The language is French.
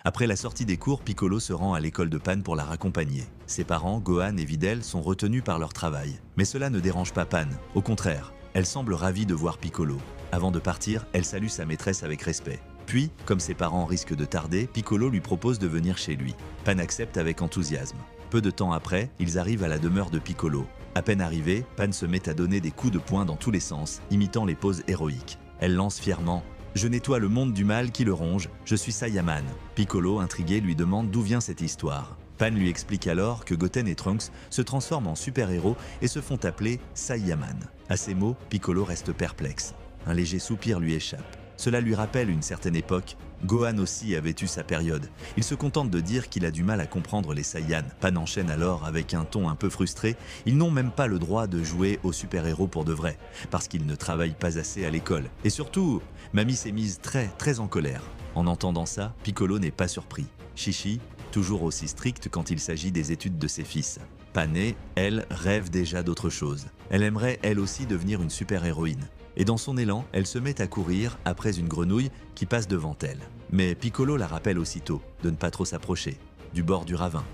Après la sortie des cours, Piccolo se rend à l'école de Pan pour la raccompagner. Ses parents, Gohan et Videl, sont retenus par leur travail. Mais cela ne dérange pas Pan, au contraire, elle semble ravie de voir Piccolo. Avant de partir, elle salue sa maîtresse avec respect. Puis, comme ses parents risquent de tarder, Piccolo lui propose de venir chez lui. Pan accepte avec enthousiasme. Peu de temps après, ils arrivent à la demeure de Piccolo. À peine arrivé, Pan se met à donner des coups de poing dans tous les sens, imitant les poses héroïques. Elle lance fièrement « Je nettoie le monde du mal qui le ronge, je suis Saiyaman ». Piccolo, intrigué, lui demande d'où vient cette histoire. Pan lui explique alors que Goten et Trunks se transforment en super-héros et se font appeler Saiyaman. À ces mots, Piccolo reste perplexe. Un léger soupir lui échappe. Cela lui rappelle une certaine époque. Gohan aussi avait eu sa période. Il se contente de dire qu'il a du mal à comprendre les Saiyans. Pan enchaîne alors avec un ton un peu frustré. Ils n'ont même pas le droit de jouer aux super-héros pour de vrai, parce qu'ils ne travaillent pas assez à l'école. Et surtout, Mamie s'est mise très en colère. En entendant ça, Piccolo n'est pas surpris. Chichi, toujours aussi stricte quand il s'agit des études de ses fils. Pané, elle, rêve déjà d'autre chose. Elle aimerait elle aussi devenir une super-héroïne. Et dans son élan, elle se met à courir après une grenouille qui passe devant elle. Mais Piccolo la rappelle aussitôt de ne pas trop s'approcher, du bord du ravin.